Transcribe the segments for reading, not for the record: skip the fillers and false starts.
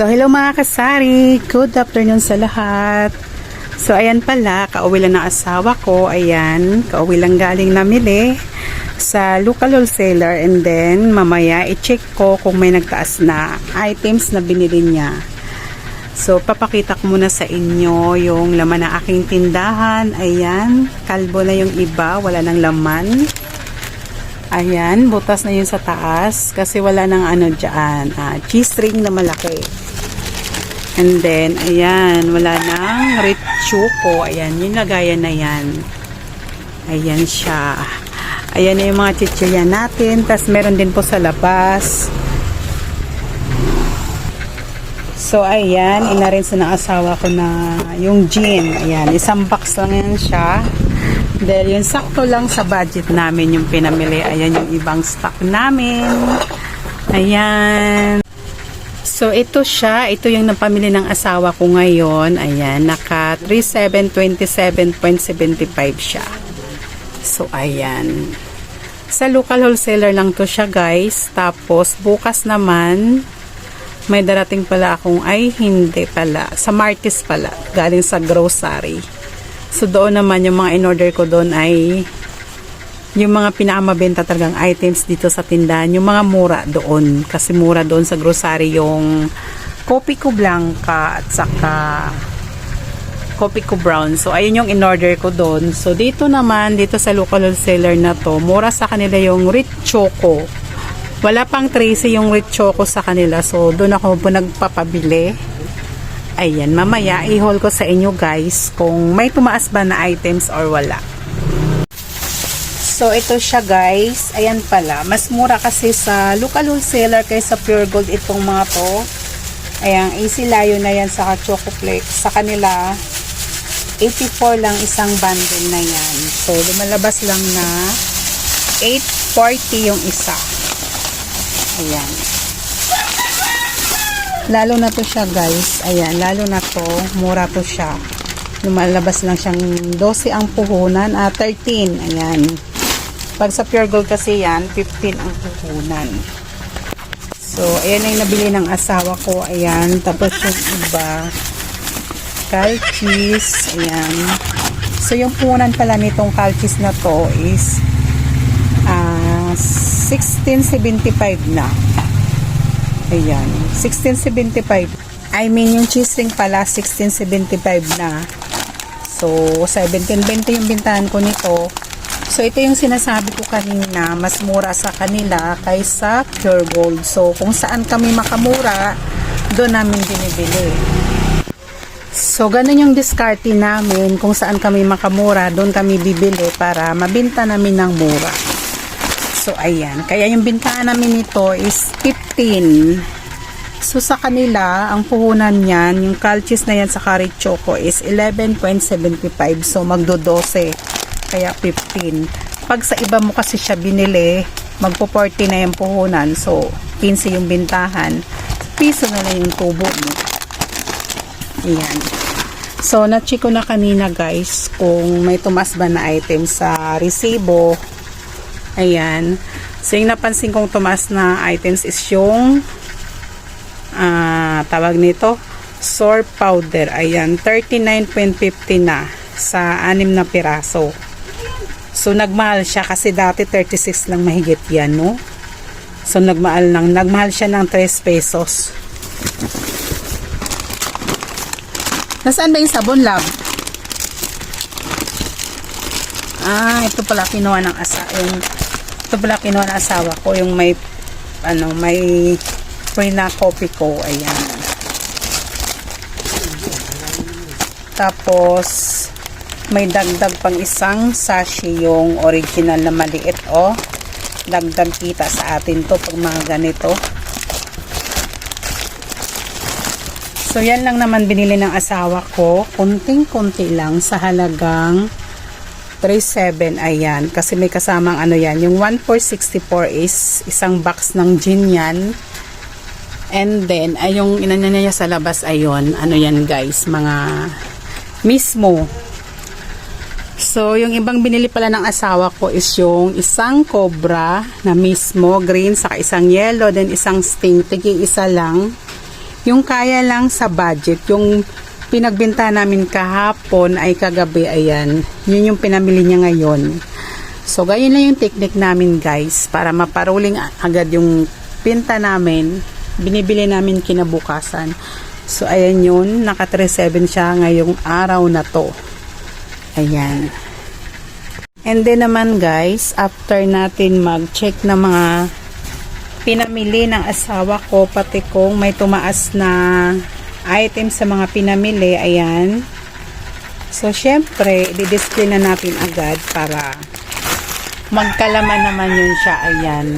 So, hello mga kasari. Good afternoon sa lahat. So, ayan pala, kauwi lang ng asawa ko. Ayan, kauwi lang galing namili sa local wholesaler. And then, mamaya, i-check ko kung may nagtaas na items na binili niya. So, papakita ko muna sa inyo yung laman ng aking tindahan. Ayan, kalbo na yung iba, wala nang laman. Ayan, butas na yun sa taas kasi wala nang ano dyan, cheese ring na malaki. And then, ayan, wala nang Ritsuko. Ayan, yung lagayan na yan. Ayan siya. Ayan na yung mga chichirya natin. Tapos meron din po sa labas. So, ayan, inarinsa ng asawa ko na yung gin. Ayan, isang box lang yan siya. Dahil yung sakto lang sa budget namin yung pinamili. Ayan yung ibang stock namin. Ayan. So, ito siya. Ito yung napamili ng asawa ko ngayon. Ayan. Naka 3727.75 siya. So, ayan. Sa local wholesaler lang to siya, guys. Tapos, bukas naman, may darating pala akong, ay, hindi pala. Sa Martis pala. Galing sa grocery. So, doon naman yung mga in-order ko doon ay yung mga pinakamabenta talagang items dito sa tindahan. Yung mga mura doon. Kasi mura doon sa grocery yung Kopiko Blanca at saka Kopiko Brown. So, ayun yung in-order ko doon. So, dito naman, dito sa local wholesaler na to, mura sa kanila yung Ritsuko. Wala pang 13 yung Ritsuko sa kanila. So, doon ako po nagpapabili. Ayan, mamaya i-haul ko sa inyo guys kung may tumaas ba na items or wala. So, ito siya guys. Ayan pala. Mas mura kasi sa local wholesaler kaysa Pure Gold itong mga to. Ayan, easy layo na yan sa Chocoflex. Sa kanila, 84 lang isang bundle na yan. So, lumalabas lang na 840 yung isa. Ayan. Lalo na to siya guys. Ayan, lalo na to. Mura to siya. Lumalabas lang siyang 12 ang puhunan. 13. Ayan. Pag sa Pure Gold kasi yan, 15 ang puhunan. So, ayan ay nabili ng asawa ko. Ayan. Tapos yung iba. Calchis. Ayan. So, yung puhunan pala nitong calchis na to is 1675 na. Ayan, 1675. I mean, yung cheese ring pala, 1675 na. So, 1720 yung bintahan ko nito. So, ito yung sinasabi ko kanina, mas mura sa kanila kaysa Pure Gold. So, kung saan kami makamura, doon namin binibili. So, ganun yung diskarte namin. Kung saan kami makamura, doon kami bibili para mabinta namin ng mura. So, ayan. Kaya yung bintahan namin nito is 15. So, sa kanila, ang puhunan niyan, yung calchis na yan sa Ritsuko is 11.75. So, magdo-12. Kaya 15. Pag sa iba mo kasi siya binili, magpo-40 na yung puhunan. So, 15 yung bintahan. Piso na lang yung tubo mo. Ayan. So, na-check ko na kanina guys kung may tumas ba na item sa resibo. Ayan. So, yung napansin kong tumaas na items is yung tawag nito, sour powder. Ayan. 39.50 na sa 6 na piraso. So, nagmahal siya kasi dati 36 lang mahigit yan, no? So, nagmahal siya ng 3 pesos. Nasaan ba yung sabon, love? Ito pala kinuha ng asawa ko, yung may may free na coffee ko. Ayan. Tapos may dagdag pang isang sachet yung original na maliit, oh. Dagdag kita sa atin to pag mga ganito. So yan lang naman binili ng asawa ko, kunting-kunti lang sa halagang 37, ayan. Kasi may kasamang ano yan. Yung 1464 is isang box ng gin yan. And then, ay yung inanya niya sa labas, ayon. Ano yan guys, mga mismo. So, yung ibang binili pala ng asawa ko is yung isang cobra na mismo, green, saka isang yellow, then isang sting. Tigi isa lang. Yung kaya lang sa budget, yung pinagbenta namin kahapon ay kagabi, ayan. Yun yung pinamili niya ngayon. So, ganyan lang yung technique namin guys, para maparuling agad yung pinta namin. Binibili namin kinabukasan. So, ayan yun. Naka 3.7 siya ngayong araw na to. Ayan. And then naman guys, after natin mag-check na mga pinamili ng asawa ko, pati kung may tumaas na item sa mga pinamili, ayan. So, syempre, i-display na natin agad para magkalaman naman yun siya, ayan.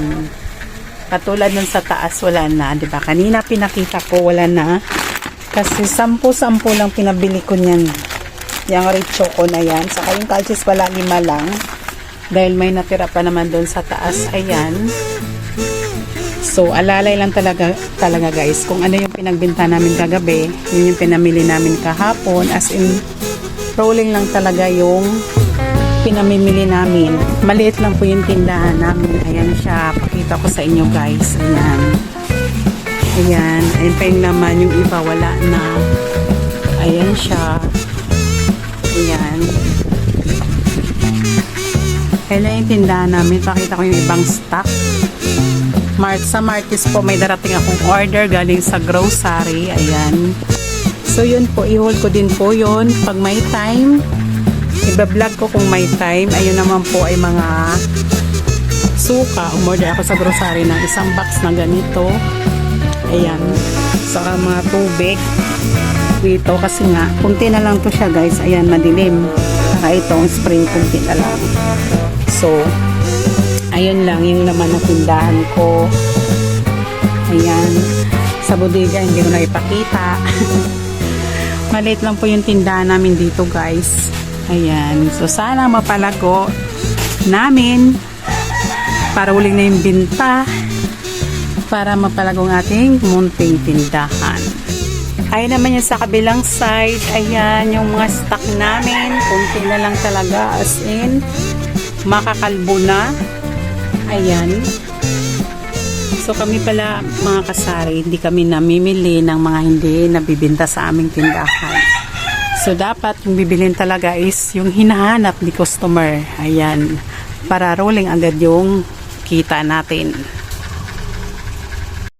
Katulad nun sa taas, wala na, diba? Kanina pinakita ko, wala na. Kasi 10 lang pinabili ko niyan. Yung richo ko na yan. Saka yung calces pala 5 lang. Dahil may natira pa naman doon sa taas, ayan. So, alalay lang talaga guys, kung ano yung pinagbenta namin kagabi, yun yung pinamili namin kahapon, as in, rolling lang talaga yung pinamimili namin. Maliit lang po yung tindahan namin. Ayan siya, pakita ko sa inyo guys, ayan. Ayan, ayun pa yung naman, yung iba wala na. Ayan siya. Ayan. Ayan lang yung tindahan namin, pakita ko yung ibang stock. Sa Martis po may darating akong order galing sa grocery, ayan. So yun po, i-hold ko din po yun pag may time, iba-vlog ko kung may time. Ayun naman po ay mga suka, umorder ako sa grocery ng 1 box na ganito, ayan. Saka mga tubig dito kasi nga, kunti na lang to siya guys, ayan, madilim. Saka itong spring kunti na lang. So ayun lang yung naman na tindahan ko. Ayan. Sa bodega, hindi ko na ipakita. Maliit lang po yung tindahan namin dito, guys. Ayan. So, sana mapalago namin para uling na yung binta para mapalago ang ating munting tindahan. Ayun naman yung sa kabilang side. Ayan, yung mga stock namin. Kunti na lang talaga. As in, makakalbo na. Ayan. So kami pala mga kasari, hindi kami namimili ng mga hindi nabibinta sa aming tindahan. So dapat yung bibilin talaga is yung hinahanap ni customer. Ayan. Para rolling agad yung kita natin.